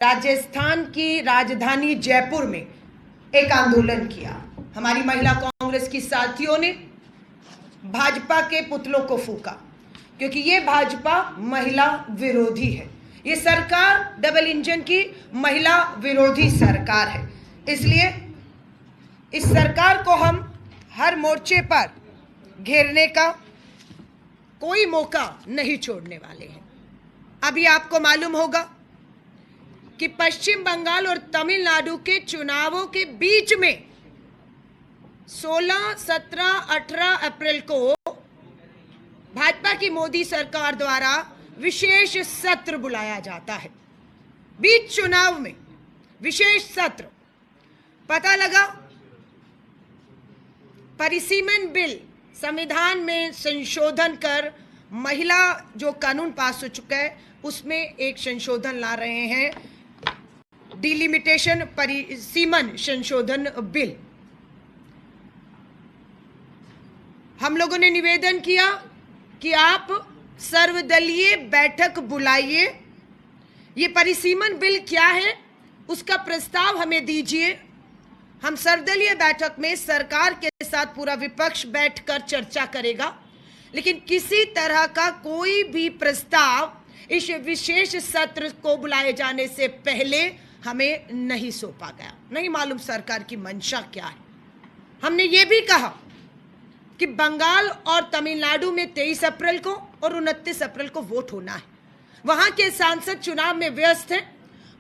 राजस्थान की राजधानी जयपुर में एक आंदोलन किया। हमारी महिला कांग्रेस की साथियों ने भाजपा के पुतलों को फूंका, क्योंकि ये भाजपा महिला विरोधी है। ये सरकार डबल इंजन की महिला विरोधी सरकार है। इसलिए इस सरकार को हम हर मोर्चे पर घेरने का कोई मौका नहीं छोड़ने वाले हैं। अभी आपको मालूम होगा कि पश्चिम बंगाल और तमिलनाडु के चुनावों के बीच में 16, 17, 18 अप्रैल को भाजपा की मोदी सरकार द्वारा विशेष सत्र बुलाया जाता है। बीच चुनाव में विशेष सत्र, पता लगा परिसीमन बिल संविधान में संशोधन कर महिला जो कानून पास हो चुका है उसमें एक संशोधन ला रहे हैं, डिलिमिटेशन परिसीमन संशोधन बिल। हम लोगों ने निवेदन किया कि आप सर्वदलीय बैठक बुलाइए, ये परिसीमन बिल क्या है उसका प्रस्ताव हमें दीजिए। हम सर्वदलीय बैठक में सरकार के साथ पूरा विपक्ष बैठकर चर्चा करेगा, लेकिन किसी तरह का कोई भी प्रस्ताव इस विशेष सत्र को बुलाए जाने से पहले हमें नहीं सौंपा गया। नहीं मालूम सरकार की मंशा क्या है। हमने ये भी कहा कि बंगाल और तमिलनाडु में 23 अप्रैल को और 29 अप्रैल को वोट होना है। वहां के सांसद चुनाव में व्यस्त हैं,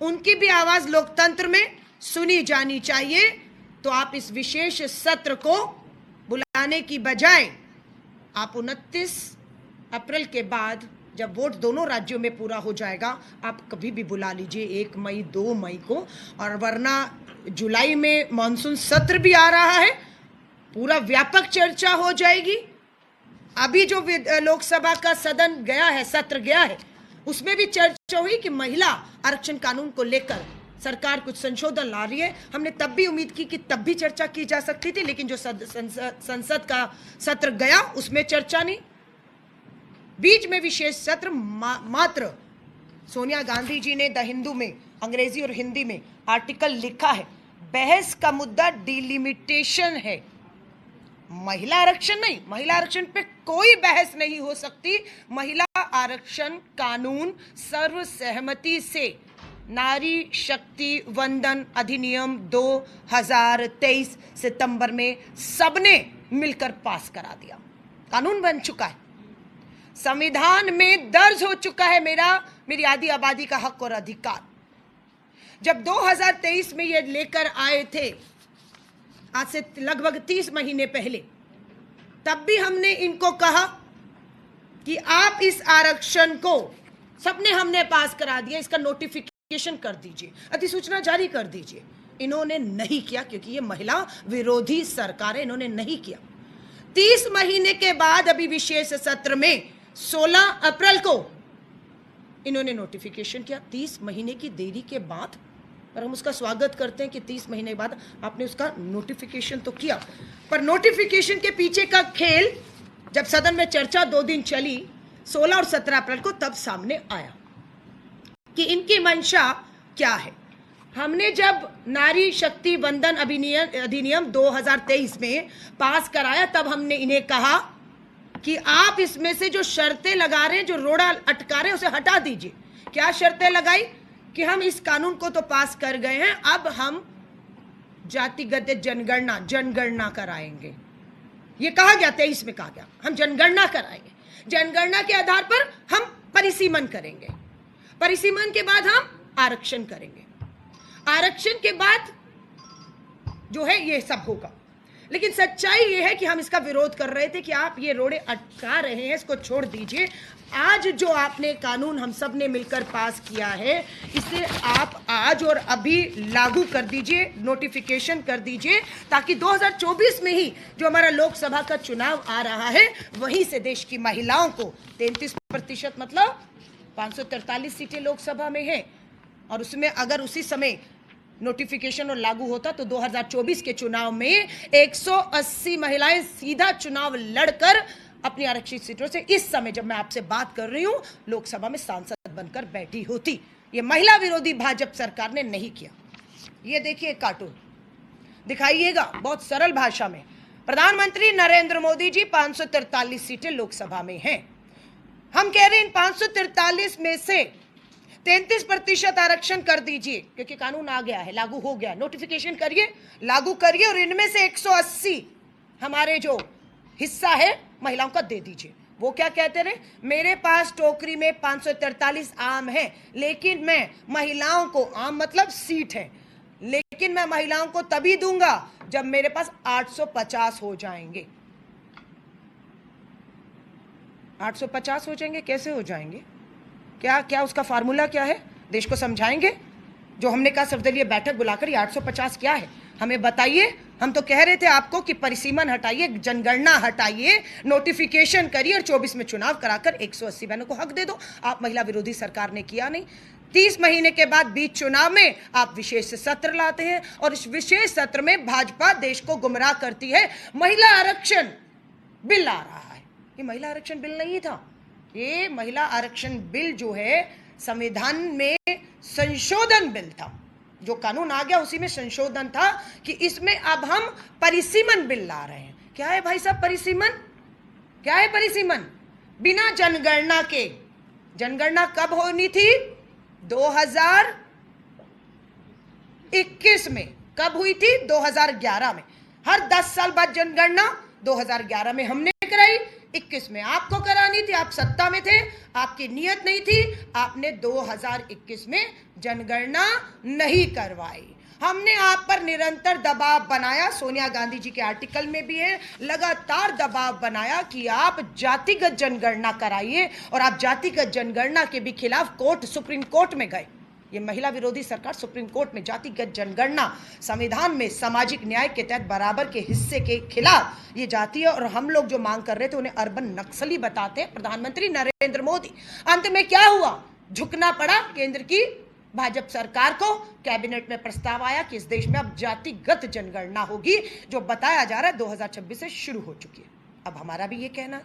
उनकी भी आवाज लोकतंत्र में सुनी जानी चाहिए। तो आप इस विशेष सत्र को बुलाने की बजाय आप 29 अप्रैल के बाद जब वोट दोनों राज्यों में पूरा हो जाएगा आप कभी भी बुला लीजिए, 1 मई 2 मई को। और वरना जुलाई में मानसून सत्र भी आ रहा है, पूरा व्यापक चर्चा हो जाएगी। अभी जो लोकसभा का सदन गया है, सत्र गया है, उसमें भी चर्चा हुई कि महिला आरक्षण कानून को लेकर सरकार कुछ संशोधन ला रही है। हमने तब भी उम्मीद की कि तब भी चर्चा की जा सकती थी, लेकिन जो संसद का सत्र गया उसमें चर्चा नहीं। बीच में विशेष सत्र मात्र सोनिया गांधी जी ने द हिंदू में अंग्रेजी और हिंदी में आर्टिकल लिखा है। बहस का मुद्दा डिलिमिटेशन है, महिला आरक्षण नहीं। महिला आरक्षण पे कोई बहस नहीं हो सकती। महिला आरक्षण कानून सर्वसहमति से नारी शक्ति वंदन अधिनियम 2023 सितंबर में सबने मिलकर पास करा दिया। कानून बन चुका है, संविधान में दर्ज हो चुका है मेरी आदि आबादी का हक और अधिकार। जब 2023 में ये लेकर आए थे, आज से लगभग 30 महीने पहले, तब भी हमने इनको कहा कि आप इस आरक्षण को सबने हमने पास करा दिया, इसका नोटिफिकेशन कर दीजिए, अधिसूचना जारी कर दीजिए। इन्होंने नहीं किया, क्योंकि ये महिला विरोधी सरकार है, इन्होंने नहीं किया। 30 महीने के बाद अभी विशेष सत्र में 16 अप्रैल को इन्होंने नोटिफिकेशन किया। 30 महीने की देरी के बाद, और हम उसका स्वागत करते हैं कि 30 महीने बाद आपने उसका नोटिफिकेशन तो किया। पर नोटिफिकेशन के पीछे का खेल जब सदन में चर्चा 2 दिन चली, 16 और 17 अप्रैल को, तब सामने आया कि इनकी मंशा क्या है। हमने जब नारी शक्ति वंदन अधिनियम 2023 में पास कराया, तब हमने इन्हें कहा कि आप इसमें से जो शर्तें लगा रहे हैं, जो रोड़ा अटका रहे हैं, उसे हटा दीजिए। क्या शर्तें लगाई कि हम इस कानून को तो पास कर गए हैं, अब हम जातिगत जनगणना कराएंगे। ये कहा गया, 23 में कहा गया हम जनगणना कराएंगे, जनगणना के आधार पर हम परिसीमन करेंगे, परिसीमन के बाद हम आरक्षण करेंगे, आरक्षण के बाद जो है ये सब होगा। लेकिन सच्चाई ये है कि हम इसका विरोध कर रहे थे कि आप ये रोड़े अटका रहे हैं, इसको छोड़ दीजिए। आज जो आपने कानून हम सब ने मिलकर पास किया है, इसे आप आज और अभी लागू कर दीजिए, नोटिफिकेशन कर दीजिए, ताकि 2024 में ही जो हमारा लोकसभा का चुनाव आ रहा है, वहीं से देश की महिलाओं को 33% मतलब 543 सीटें लोकसभा में हैं, और उसमें अगर उसी समय नोटिफिकेशन और लागू होता तो 2024 के चुनाव में 180 महिलाएं सीधा चुनाव लड़कर अपनी आरक्षित सीटों से इस समय जब मैं आपसे बात कर रही हूं लोकसभा में सांसद बनकर बैठी होती। ये महिला विरोधी भाजपा सरकार ने नहीं किया। ये देखिए कार्टून दिखाइएगा बहुत सरल भाषा में। प्रधानमंत्री नरेंद्र मोदी जी 543 सीटें लोकसभा में हैं। हम कह रहे हैं इन 543 में से 33% आरक्षण कर दीजिए, क्योंकि कानून आ गया है, लागू हो गया, नोटिफिकेशन करिए, लागू करिए, और इनमें से 180 हमारे जो हिस्सा है महिलाओं का दे दीजिए। वो क्या कहते रहे, मेरे पास टोकरी में 543 आम है, लेकिन मैं महिलाओं को, आम मतलब सीट है, लेकिन मैं महिलाओं को तभी दूंगा जब मेरे पास 850 हो जाएंगे। 850 हो जाएंगे, कैसे हो जाएंगे, क्या क्या उसका फार्मूला क्या है, देश को समझाएंगे। जो हमने कहा सर्वदलीय बैठक बुलाकर, ये 850 क्या है हमें बताइए। हम तो कह रहे थे आपको कि परिसीमन हटाइए, जनगणना हटाइए, नोटिफिकेशन करिए और 24 में चुनाव कराकर 180 बहनों को हक दे दो। आप महिला विरोधी सरकार ने किया नहीं। 30 महीने के बाद बीच चुनाव में आप विशेष सत्र लाते हैं, और इस विशेष सत्र में भाजपा देश को गुमराह करती है। महिला आरक्षण बिल आ रहा है, ये महिला आरक्षण बिल नहीं था। ये महिला आरक्षण बिल जो है संविधान में संशोधन बिल था। जो कानून आ गया उसी में संशोधन था कि इसमें अब हम परिसीमन बिल ला रहे हैं। क्या है भाई साहब परिसीमन, क्या है परिसीमन? बिना जनगणना के, जनगणना कब होनी थी? 2021 में। कब हुई थी? 2011 में। हर 10 साल बाद जनगणना। 2011 में हमने कराई, 21 में आपको करानी थी, आप सत्ता में थे, आपकी नियत नहीं थी, आपने 2021 में जनगणना नहीं करवाई। हमने आप पर निरंतर दबाव बनाया, सोनिया गांधी जी के आर्टिकल में भी है, लगातार दबाव बनाया कि आप जातिगत जनगणना कराइए, और आप जातिगत जनगणना के भी खिलाफ कोर्ट, सुप्रीम कोर्ट में गए। ये महिला विरोधी सरकार सुप्रीम कोर्ट में जातिगत जनगणना, संविधान में सामाजिक न्याय के तहत बराबर के हिस्से के खिलाफ ये जातीय, और हम लोग जो मांग कर रहे थे उन्हें अर्बन नक्सली बताते हैं प्रधानमंत्री नरेंद्र मोदी। अंत में क्या हुआ? झुकना पड़ा केंद्र की भाजपा सरकार को। कैबिनेट में प्रस्ताव आया कि इस देश में अब जातिगत जनगणना होगी, जो बताया जा रहा है 2026 से शुरू हो चुकी है। अब हमारा भी ये कहना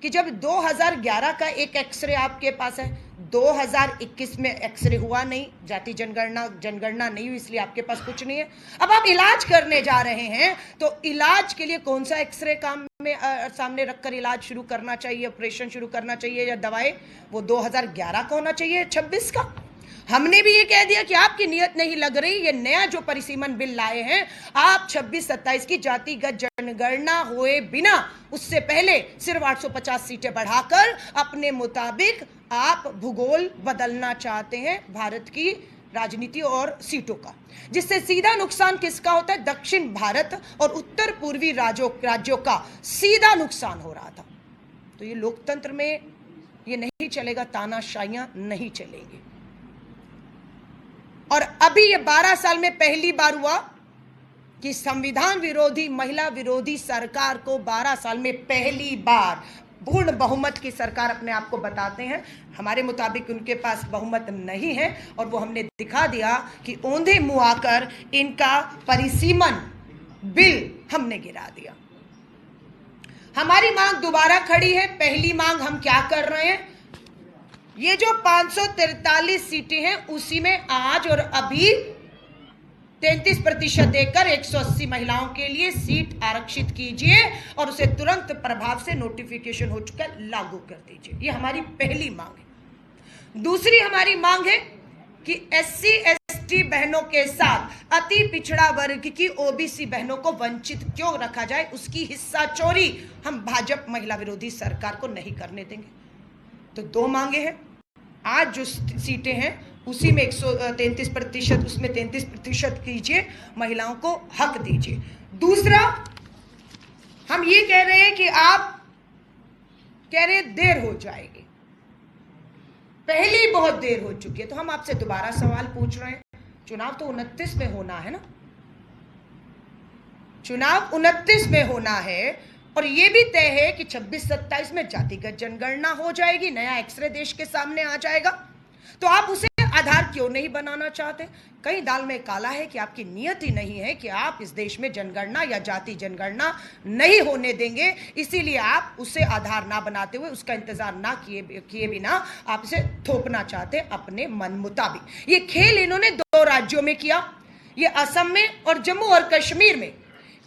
कि जब 2011 का एक एक्सरे आपके पास है, 2021 में एक्सरे हुआ नहीं, जाति जनगणना नहीं हुई, इसलिए आपके पास कुछ नहीं है। अब आप इलाज करने जा रहे हैं, तो इलाज के लिए कौन सा एक्सरे काम में सामने रखकर इलाज शुरू करना चाहिए, ऑपरेशन शुरू करना चाहिए या दवाएं, वो 2011 का होना चाहिए, 26 का। हमने भी ये कह दिया कि आपकी नियत नहीं लग रही। ये नया जो परिसीमन बिल लाए हैं, आप 26-27 की जातिगत जनगणना हुए बिना, उससे पहले सिर्फ 850 सीटें बढ़ाकर अपने मुताबिक आप भूगोल बदलना चाहते हैं भारत की राजनीति और सीटों का, जिससे सीधा नुकसान किसका होता है? दक्षिण भारत और उत्तर पूर्वी राज्यों का सीधा नुकसान हो रहा था। तो ये लोकतंत्र में ये नहीं चलेगा, तानाशाहियां नहीं चलेंगी। और अभी ये 12 साल में पहली बार हुआ कि संविधान विरोधी, महिला विरोधी सरकार को 12 साल में पहली बार पूर्ण बहुमत की सरकार अपने आप को बताते हैं। हमारे मुताबिक उनके पास बहुमत नहीं है, और वो हमने दिखा दिया कि औंधे मुंह आकर इनका परिसीमन बिल हमने गिरा दिया। हमारी मांग दोबारा खड़ी है। पहली मांग हम क्या कर रहे हैं? ये जो 543 सीटें हैं, उसी में आज और अभी 33% देकर 180 महिलाओं के लिए सीट आरक्षित कीजिए, और उसे तुरंत प्रभाव से, नोटिफिकेशन हो चुका है, लागू कर दीजिए। ये हमारी पहली मांग है। दूसरी हमारी मांग है कि SC ST बहनों के साथ अति पिछड़ा वर्ग की OBC बहनों को वंचित क्यों रखा जाए, उसकी हिस्सा चोरी हम भाजपा महिला विरोधी सरकार को नहीं करने देंगे। तो 2 मांगे हैं। आज जो सीटें हैं उसी में 133%, उसमें 33% कीजिए, महिलाओं को हक दीजिए। दूसरा, हम ये कह रहे हैं कि आप कह रहे हैं देर हो जाएगी, पहले ही बहुत देर हो चुकी है। तो हम आपसे दोबारा सवाल पूछ रहे हैं, चुनाव तो 29 में होना है ना, चुनाव 29 में होना है, और ये भी तय है कि 26-27 में जातिगत जनगणना हो जाएगी, नया एक्सरे देश के सामने आ जाएगा। तो आप उसे आधार क्यों नहीं बनाना चाहते? कहीं दाल में काला है कि आपकी नियत ही नहीं है कि आप इस देश में जनगणना या जाति जनगणना नहीं होने देंगे, इसीलिए आप उसे आधार ना बनाते हुए, उसका इंतजार ना किए बिना आप इसे थोपना चाहते अपने मन मुताबिक। ये खेल इन्होंने 2 राज्यों में किया, ये असम में और जम्मू और कश्मीर में।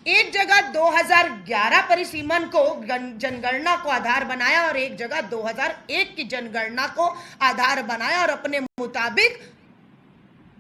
एक जगह 2011 परिसीमन को जनगणना को आधार बनाया और एक जगह 2001 की जनगणना को आधार बनाया और अपने मुताबिक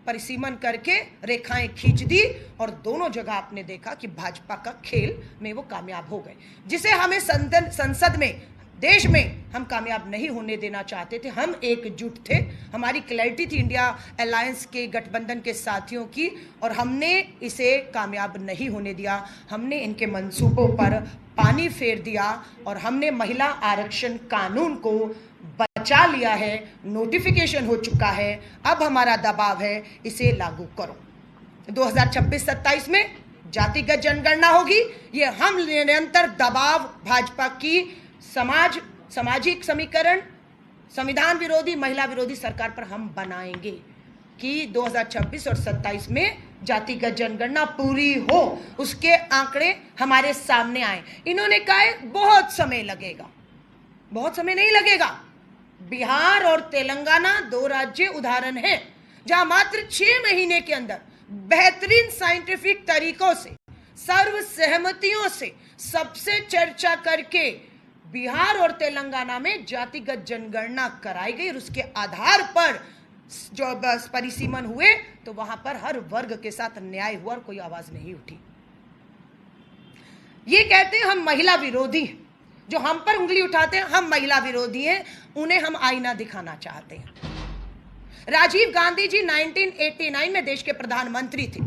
परिसीमन करके रेखाएं खींच दी, और दोनों जगह आपने देखा कि भाजपा का खेल में वो कामयाब हो गए, जिसे हमें संसद में, देश में हम कामयाब नहीं होने देना चाहते थे। हम एकजुट थे, हमारी क्लैरिटी थी इंडिया अलायंस के गठबंधन के साथियों की, और हमने इसे कामयाब नहीं होने दिया। हमने इनके मंसूबों पर पानी फेर दिया और हमने महिला आरक्षण कानून को बचा लिया है, नोटिफिकेशन हो चुका है। अब हमारा दबाव है, इसे लागू करो। 2026-27 में जातिगत जनगणना होगी, ये हम निरंतर दबाव भाजपा की सामाजिक समीकरण, संविधान विरोधी, महिला विरोधी सरकार पर हम बनाएंगे कि 2026 और 27 में जातिगत जनगणना पूरी हो, उसके आंकड़े हमारे सामने आए। इन्होंने कहा बहुत समय लगेगा, बहुत समय नहीं लगेगा। बिहार और तेलंगाना 2 राज्य उदाहरण हैं जहां मात्र 6 महीने के अंदर बेहतरीन साइंटिफिक तरीकों से, सर्व सहमतियों से, सबसे चर्चा करके बिहार और तेलंगाना में जातिगत जनगणना कराई गई, और उसके आधार पर जो परिसीमन हुए तो वहां पर हर वर्ग के साथ न्याय हुआ और कोई आवाज नहीं उठी। ये कहते हैं हम महिला विरोधी, जो हम पर उंगली उठाते हैं हम महिला विरोधी हैं, उन्हें हम आईना दिखाना चाहते हैं। राजीव गांधी जी 1989 में देश के प्रधानमंत्री थे,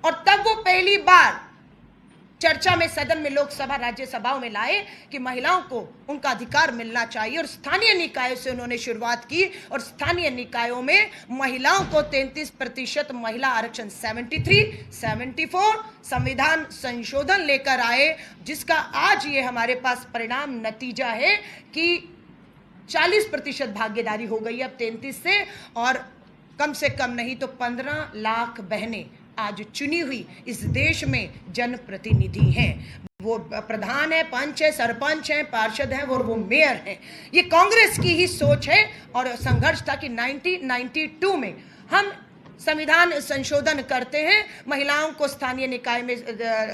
और तब वो पहली बार चर्चा में सदन में, लोकसभा राज्यसभाओं में लाए कि महिलाओं को उनका अधिकार मिलना चाहिए, और स्थानीय निकायों से उन्होंने शुरुआत की, और स्थानीय निकायों में महिलाओं को 33% महिला आरक्षण 73, 74 संविधान संशोधन लेकर आए, जिसका आज ये हमारे पास परिणाम नतीजा है कि 40% भागीदारी हो गई अब 33 से, और कम से कम नहीं तो 15 लाख बहनें आज चुनी हुई इस देश में जनप्रतिनिधि हैं। वो प्रधान है, पंच है, सरपंच है, पार्षद है, और वो मेयर है। ये कांग्रेस की ही सोच है, और संघर्ष था कि 1992 में हम संविधान संशोधन करते हैं, महिलाओं को स्थानीय निकाय में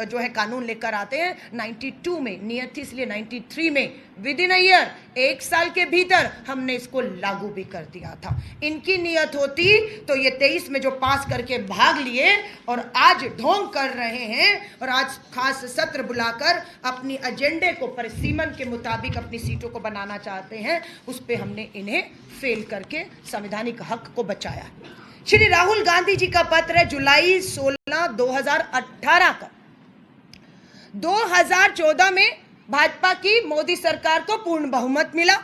जो है कानून लेकर आते हैं। 92 में नियत थी, इसलिए 93 में विद इन अ ईयर, 1 साल के भीतर हमने इसको लागू भी कर दिया था। इनकी नियत होती तो ये 23 में जो पास करके भाग लिए और आज ढोंग कर रहे हैं, और आज खास सत्र बुलाकर अपनी एजेंडे को परिसीमन के मुताबिक अपनी सीटों को बनाना चाहते हैं, उस पर हमने इन्हें फेल करके संवैधानिक हक को बचाया। श्री राहुल गांधी जी का पत्र है जुलाई 16, 2018 का। 2014 में भाजपा की मोदी सरकार को पूर्ण बहुमत मिला,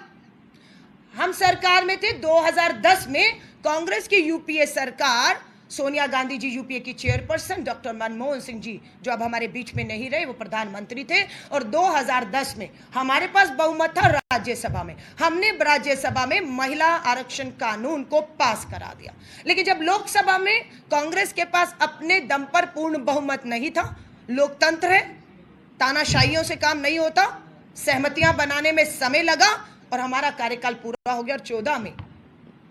हम सरकार में थे। 2010 में कांग्रेस की यूपीए सरकार, सोनिया गांधी जी यूपीए की चेयरपर्सन, डॉक्टर मनमोहन सिंह जी जो अब हमारे बीच में नहीं रहे, वो प्रधानमंत्री थे, और 2010 में हमारे पास बहुमत था राज्यसभा में। हमने राज्यसभा में महिला आरक्षण कानून को पास करा दिया। लेकिन जब लोकसभा में कांग्रेस के पास अपने दम पर पूर्ण बहुमत नहीं था, लोकतंत्र है, तानाशाहियों से काम नहीं होता, सहमतियां बनाने में समय लगा, और हमारा कार्यकाल पूरा हो गया, और 14 में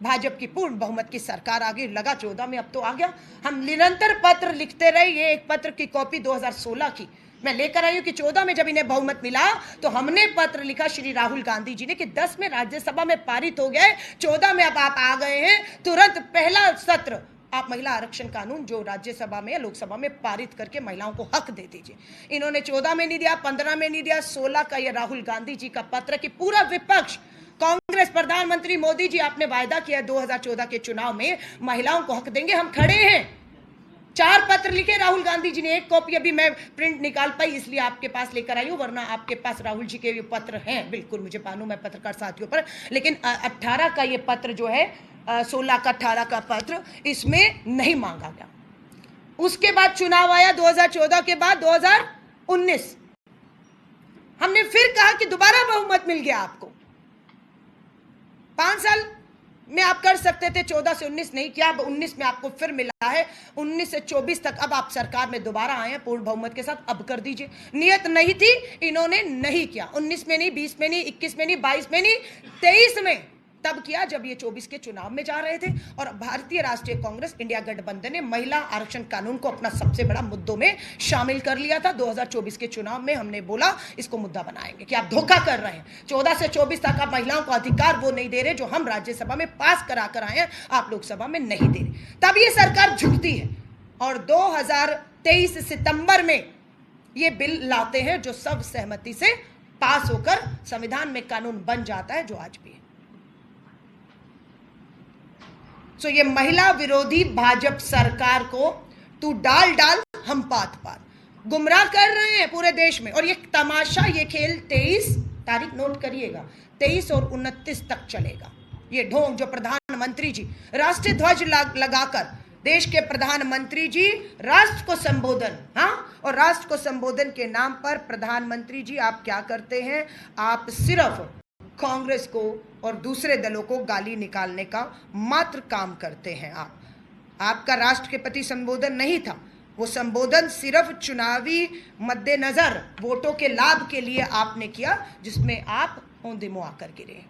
भाजपा की पूर्ण बहुमत की सरकार आ गई। लगा 14 में अब तो आ गया। हम निरंतर पत्र लिखते रहे, ये एक पत्र की कॉपी 2016 की मैं लेकर आई हूं कि 14 में जब इन्हें बहुमत मिला तो हमने पत्र लिखा श्री राहुल गांधी जी ने कि 10 में राज्यसभा में पारित हो गए, 14 में अब आप आ गए हैं, तुरंत पहला सत्र आप महिला आरक्षण कानून जो राज्यसभा में या लोकसभा में पारित करके महिलाओं को हक दे दीजिए। इन्होंने 14 में नहीं दिया, 15 में नहीं दिया, 16 का यह राहुल गांधी जी का पत्र कि पूरा विपक्ष, कांग्रेस, प्रधानमंत्री मोदी जी आपने वायदा किया 2014 के चुनाव में महिलाओं को हक देंगे, हम खड़े हैं। 4 पत्र लिखे राहुल गांधी जी ने, एक कॉपी अभी मैं प्रिंट निकाल पाई इसलिए आपके पास लेकर आई हूं, वरना आपके पास राहुल जी के ये पत्र हैं, बिल्कुल मुझे मालूम है पत्रकार साथियों पर। लेकिन 18 का ये पत्र जो है, 16 का 18 का पत्र, इसमें नहीं मांगा गया। उसके बाद चुनाव आया 2014 के बाद 2019, हमने फिर कहा कि दोबारा बहुमत मिल गया आपको, 5 साल में आप कर सकते थे, 14 से 19 नहीं किया, अब 19 में आपको फिर मिला है, 19 से 24 तक अब आप सरकार में दोबारा आए हैं पूर्ण बहुमत के साथ, अब कर दीजिए। नियत नहीं थी, इन्होंने नहीं किया, 19 में नहीं, 20 में नहीं, 21 में नहीं, 22 में नहीं, 23 में तब किया जब ये 24 के चुनाव में जा रहे थे। और भारतीय राष्ट्रीय कांग्रेस इंडिया गठबंधन ने महिला आरक्षण कानून को अपना सबसे बड़ा मुद्दों में शामिल कर लिया था। 2024 के चुनाव में हमने बोला इसको मुद्दा बनाएंगे कि आप धोखा कर रहे हैं, 14 से 24 तक आप महिलाओं को अधिकार वो नहीं दे रहे जो हम राज्यसभा में पास करा कर आए हैं, आप लोकसभा में नहीं दे रहे। तब ये सरकार झुकती है और 2023 सितंबर में ये बिल लाते हैं जो सब सहमति से पास होकर संविधान में कानून बन जाता है, जो आज भी है। तो ये महिला विरोधी भाजपा सरकार को तू डाल डाल हम पात पात गुमराह कर रहे हैं पूरे देश में। और ये तमाशा, ये खेल 23 तारीख नोट करिएगा, 23 और 29 तक चलेगा। ये ढोंग जो प्रधानमंत्री जी राष्ट्रीय ध्वज लगाकर, देश के प्रधानमंत्री जी राष्ट्र को संबोधन, हाँ, और राष्ट्र को संबोधन के नाम पर प्रधानमंत्री जी आप क्या करते हैं, आप सिर्फ कांग्रेस को और दूसरे दलों को गाली निकालने का मात्र काम करते हैं। आपका राष्ट्र के प्रति संबोधन नहीं था, वो संबोधन सिर्फ चुनावी मद्देनजर वोटों के लाभ के लिए आपने किया, जिसमें आप औंधे मुंह आकर गिरे।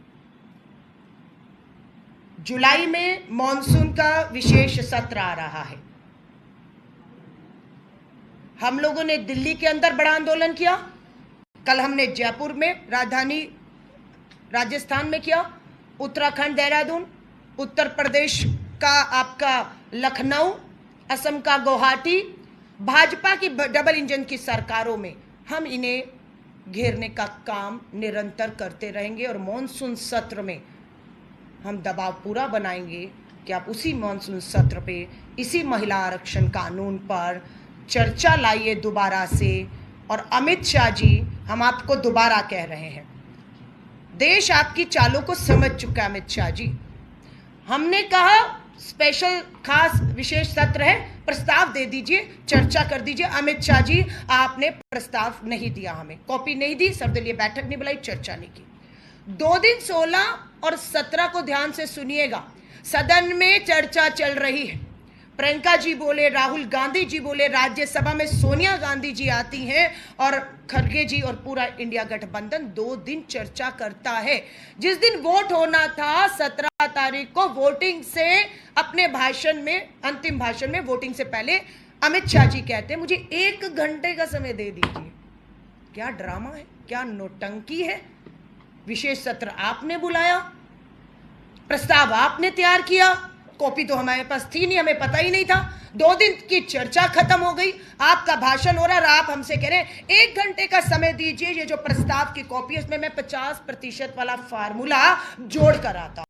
जुलाई में मॉनसून का विशेष सत्र आ रहा है। हम लोगों ने दिल्ली के अंदर बड़ा आंदोलन किया, कल हमने जयपुर में, राजधानी राजस्थान में किया, उत्तराखंड देहरादून, उत्तर प्रदेश का आपका लखनऊ, असम का गुवाहाटी, भाजपा की डबल इंजन की सरकारों में हम इन्हें घेरने का काम निरंतर करते रहेंगे। और मॉनसून सत्र में हम दबाव पूरा बनाएंगे कि आप उसी मॉनसून सत्र पे इसी महिला आरक्षण कानून पर चर्चा लाइए दोबारा से। और अमित शाह जी, हम आपको दोबारा कह रहे हैं, देश आपकी चालों को समझ चुका है अमित शाह जी। हमने कहा स्पेशल खास विशेष सत्र है, प्रस्ताव दे दीजिए, चर्चा कर दीजिए। अमित शाह जी आपने प्रस्ताव नहीं दिया, हमें कॉपी नहीं दी, सर्वदलीय बैठक नहीं बुलाई, चर्चा नहीं की। 2 दिन 16 और 17 को ध्यान से सुनिएगा, सदन में चर्चा चल रही है। प्रियंका जी बोले, राहुल गांधी जी बोले, राज्यसभा में सोनिया गांधी जी आती हैं और खड़गे जी और पूरा इंडिया गठबंधन 2 दिन चर्चा करता है। जिस दिन वोट होना था 17 तारीख को, वोटिंग से अपने भाषण में, अंतिम भाषण में वोटिंग से पहले अमित शाह जी कहते हैं मुझे 1 घंटे का समय दे दीजिए। क्या ड्रामा है, क्या नौटंकी है। विशेष सत्र आपने बुलाया, प्रस्ताव आपने तैयार किया, कॉपी तो हमारे पास थी नहीं, हमें पता ही नहीं था। 2 दिन की चर्चा खत्म हो गई, आपका भाषण हो रहा है, आप हमसे कह रहे हैं 1 घंटे का समय दीजिए। ये जो प्रस्ताव की कॉपी है उसमें मैं 50% वाला फार्मूला जोड़ कर आता